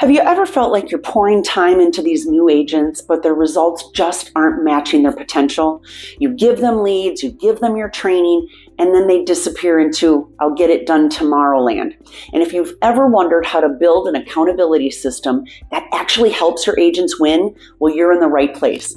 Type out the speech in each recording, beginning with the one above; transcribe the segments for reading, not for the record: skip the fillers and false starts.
Have you ever felt like you're pouring time into these new agents, but their results just aren't matching their potential? You give them leads, you give them your training, and then they disappear into, I'll get it done tomorrow land. And if you've ever wondered how to build an accountability system that actually helps your agents win, well, you're in the right place.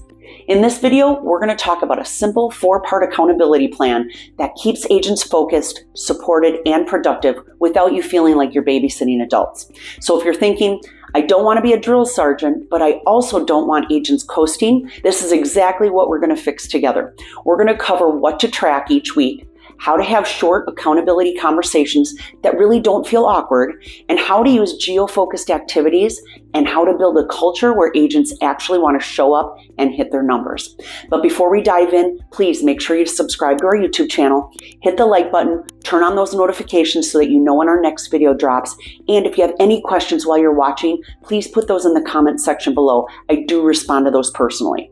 In this video, we're going to talk about a simple 4-part accountability plan that keeps agents focused, supported, and productive without you feeling like you're babysitting adults. So if you're thinking, I don't want to be a drill sergeant, but I also don't want agents coasting, this is exactly what we're going to fix together. We're going to cover what to track each week, how to have short accountability conversations that really don't feel awkward, and how to use geo-focused activities, and how to build a culture where agents actually want to show up and hit their numbers. But before we dive in, please make sure you subscribe to our YouTube channel, hit the like button, turn on those notifications so that you know when our next video drops. And if you have any questions while you're watching, please put those in the comment section below. I do respond to those personally.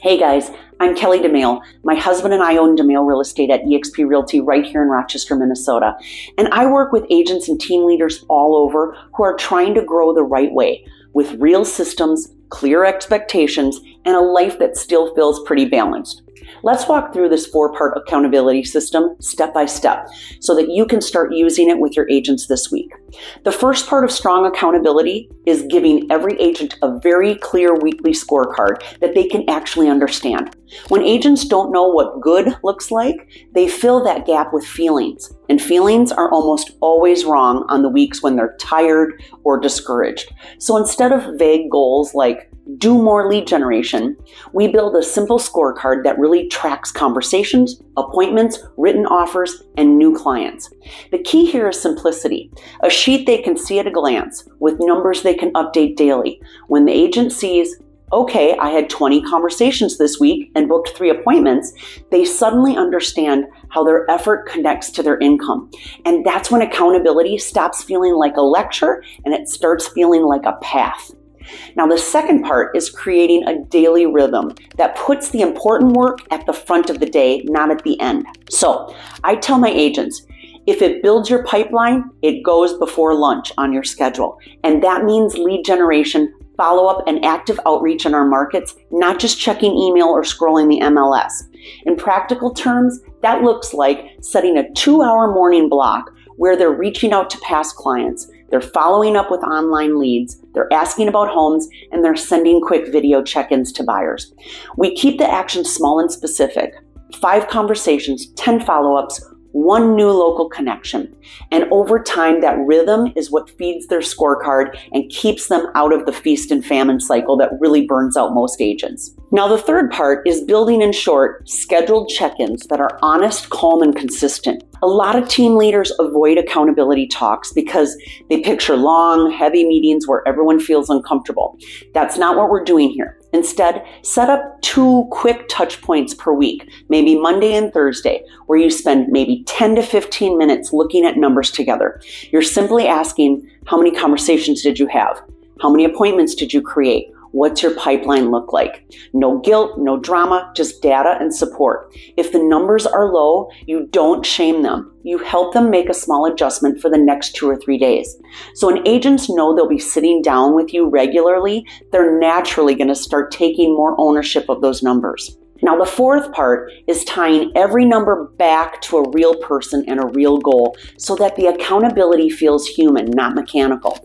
Hey guys, I'm Kelly Domaille. My husband and I own Domaille Real Estate at eXp Realty right here in Rochester, Minnesota. And I work with agents and team leaders all over who are trying to grow the right way with real systems, clear expectations, and a life that still feels pretty balanced. Let's walk through this 4-part accountability system step by step so that you can start using it with your agents this week. The first part of strong accountability is giving every agent a very clear weekly scorecard that they can actually understand. When agents don't know what good looks like, they fill that gap with feelings. And feelings are almost always wrong on the weeks when they're tired or discouraged. So instead of vague goals like do more lead generation, we build a simple scorecard that really tracks conversations, appointments, written offers, and new clients. The key here is simplicity. A sheet they can see at a glance with numbers they can update daily. When the agent sees, okay, I had 20 conversations this week and booked 3 appointments, they suddenly understand how their effort connects to their income. And that's when accountability stops feeling like a lecture and it starts feeling like a path. Now, the second part is creating a daily rhythm that puts the important work at the front of the day, not at the end. So I tell my agents, if it builds your pipeline, it goes before lunch on your schedule. And that means lead generation, follow-up, and active outreach in our markets, not just checking email or scrolling the MLS. In practical terms, that looks like setting a 2-hour morning block where they're reaching out to past clients, they're following up with online leads, they're asking about homes, and they're sending quick video check-ins to buyers. We keep the action small and specific. 5 conversations, 10 follow-ups, 1 new local connection. And over time, that rhythm is what feeds their scorecard and keeps them out of the feast and famine cycle that really burns out most agents. Now, the third part is building in short, scheduled check-ins that are honest, calm, and consistent. A lot of team leaders avoid accountability talks because they picture long, heavy meetings where everyone feels uncomfortable. That's not what we're doing here. Instead, set up 2 quick touch points per week, maybe Monday and Thursday, where you spend maybe 10 to 15 minutes looking at numbers together. You're simply asking, how many conversations did you have? How many appointments did you create? What's your pipeline look like? No guilt, no drama, just data and support. If the numbers are low, you don't shame them. You help them make a small adjustment for the next 2 or 3 days. So when agents know they'll be sitting down with you regularly, they're naturally going to start taking more ownership of those numbers. Now, the fourth part is tying every number back to a real person and a real goal so that the accountability feels human, not mechanical.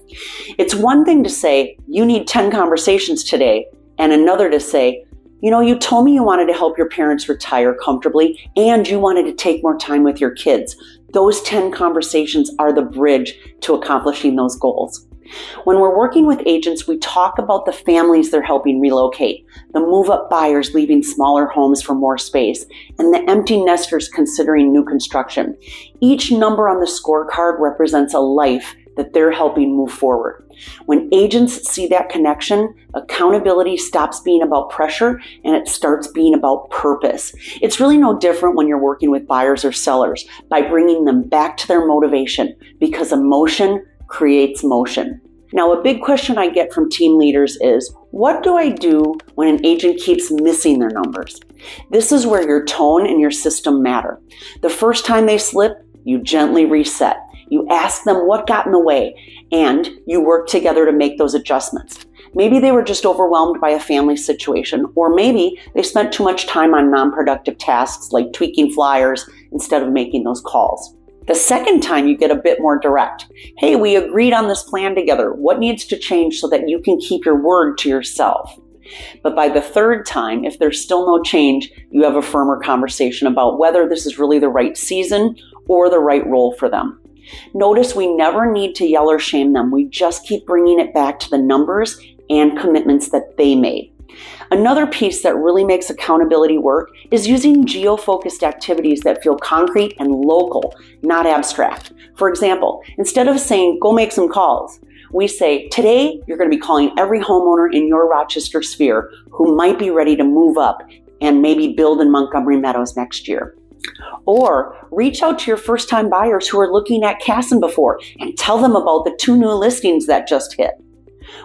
It's one thing to say, you need 10 conversations today, and another to say, you told me you wanted to help your parents retire comfortably and you wanted to take more time with your kids. Those 10 conversations are the bridge to accomplishing those goals. When we're working with agents, we talk about the families they're helping relocate, the move-up buyers leaving smaller homes for more space, and the empty nesters considering new construction. Each number on the scorecard represents a life that they're helping move forward. When agents see that connection, accountability stops being about pressure and it starts being about purpose. It's really no different when you're working with buyers or sellers by bringing them back to their motivation, because emotion creates motion. Now, a big question I get from team leaders is, what do I do when an agent keeps missing their numbers? This is where your tone and your system matter. The first time they slip, you gently reset. You ask them what got in the way, and you work together to make those adjustments. Maybe they were just overwhelmed by a family situation, or maybe they spent too much time on non-productive tasks like tweaking flyers instead of making those calls. The second time, you get a bit more direct. Hey, we agreed on this plan together. What needs to change so that you can keep your word to yourself? But by the third time, if there's still no change, you have a firmer conversation about whether this is really the right season or the right role for them. Notice we never need to yell or shame them. We just keep bringing it back to the numbers and commitments that they made. Another piece that really makes accountability work is using geo-focused activities that feel concrete and local, not abstract. For example, instead of saying, go make some calls, we say, today you're going to be calling every homeowner in your Rochester sphere who might be ready to move up and maybe build in Montgomery Meadows next year. Or reach out to your first-time buyers who are looking at Casson before and tell them about the 2 new listings that just hit.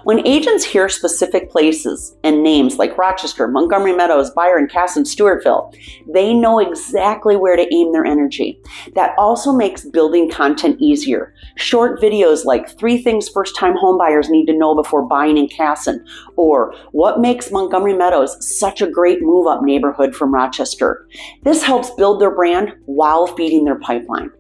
When agents hear specific places and names like Rochester, Montgomery Meadows, Byron, Casson, Stewartville, they know exactly where to aim their energy. That also makes building content easier. Short videos like 3 things first-time homebuyers need to know before buying in Casson, or what makes Montgomery Meadows such a great move-up neighborhood from Rochester. This helps build their brand while feeding their pipeline.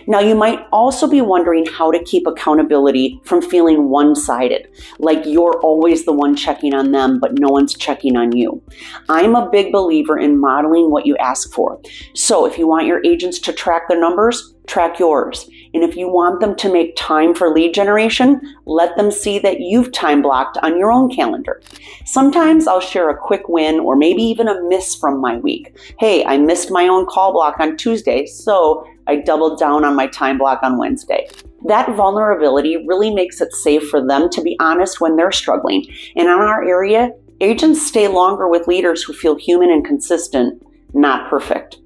Now, you might also be wondering how to keep accountability from feeling one-sided, like you're always the one checking on them, but no one's checking on you. I'm a big believer in modeling what you ask for. So if you want your agents to track their numbers, track yours. And if you want them to make time for lead generation, let them see that you've time blocked on your own calendar. Sometimes I'll share a quick win or maybe even a miss from my week. Hey, I missed my own call block on Tuesday, so I doubled down on my time block on Wednesday. That vulnerability really makes it safe for them to be honest when they're struggling. And in our area, agents stay longer with leaders who feel human and consistent, not perfect.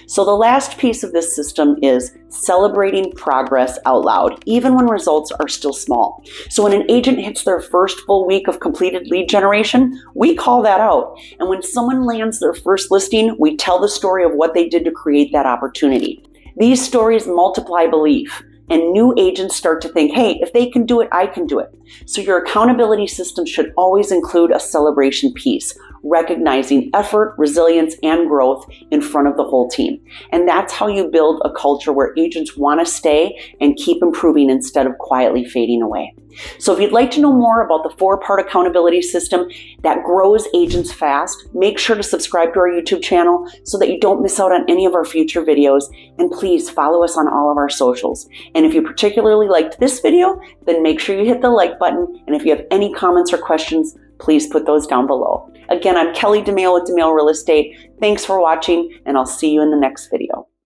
So the last piece of this system is celebrating progress out loud, even when results are still small. So when an agent hits their first full week of completed lead generation, we call that out. And when someone lands their first listing, we tell the story of what they did to create that opportunity. These stories multiply belief, and new agents start to think, hey, if they can do it, I can do it. So your accountability system should always include a celebration piece, recognizing effort, resilience, and growth in front of the whole team. And that's how you build a culture where agents want to stay and keep improving instead of quietly fading away. So if you'd like to know more about the 4-part accountability system that grows agents fast, make sure to subscribe to our YouTube channel so that you don't miss out on any of our future videos. And please follow us on all of our socials. And if you particularly liked this video, then make sure you hit the like button. And if you have any comments or questions, please put those down below. Again, I'm Kelly Domaille with Domaille Real Estate. Thanks for watching, and I'll see you in the next video.